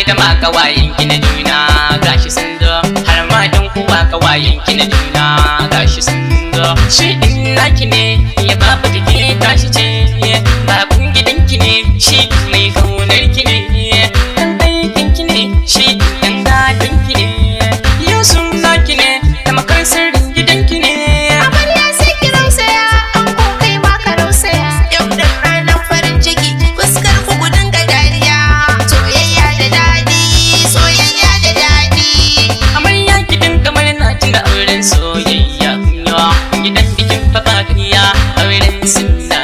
da ma kawayen ki na juna gashi sun zo har ma dan uwa kawayen ki na juna gashi sun zo shi din naki ne ya babu take tashi ce babun gidanki ne shi mai kaunar ki ne dan aikin ki ne shi dan gadin ki ne Yusuf naki ne da makar sirrin gidanki ne amarya sai ki rausaya an ko kai ma ka rausaya yau da ranar farin ciki fuskar ku gudun ga dariya soyayya da daɗi soyayya da daɗi amarya gidan kamar na tuna auren soyayya yawa gidan bikin fafakariya auren sunna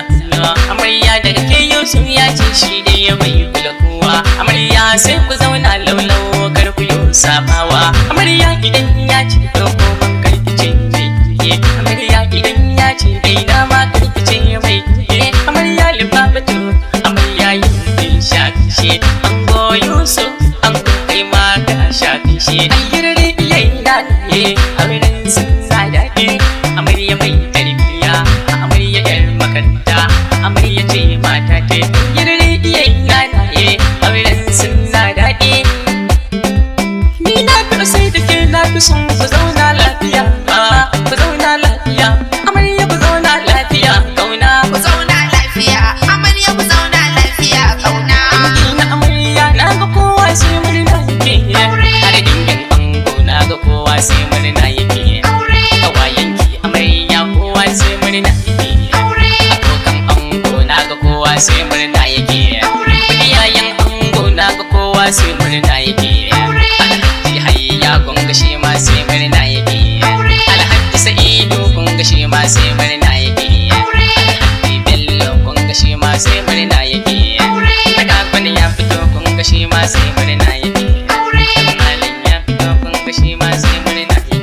amarya da ke Yusuf ya ce shi da ya bai kula kowa amarya sai ku zauna laulau kar ku yi sabawa amarya idan ya ce ɗauko man karkice mai amarya idan ya ce dai na ma karkice mai amarya libabatu amarya yin bin shafi ango Yusuf an kai ma ka shafi ayyar iyayi na ne auren sun sa daɗi amarya mai tarbiya amarya yar makaranta amarya ce mata ce ayyar iyayi na ne auren sun sa daɗi ni na fi sai da ke na fi son ku zauna lafiya ku zauna lafiya amarya ku zauna lafiya kauna ku zauna lafiya amarya ku zauna lafiya kauna na amarya na ga kowa sai murna yake har dingin ango na ga kowa sai murna yake kawayenki amarya kowa sai murna yake abokan ango na ga kowa sai murna yake iyayen ango na ga kowa sai murna yake alhaji hayya gunga shi ma sai murna yake alhaji sa'idu gunga shi ma sai murna yake alhaji bello gunga shi ma sai murna yake daga kwani ya fito gunga shi ma sai murna yake malin ya fito gunga shi ma sai murna yake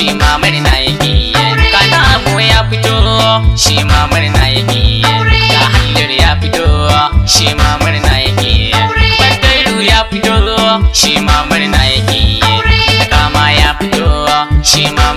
shi ma murna yake kana abu ya fito shi ma murna yake ga hallir ya fito shi ma murna yake badaru ya fito shi ma murna yake kama ya fito shi ma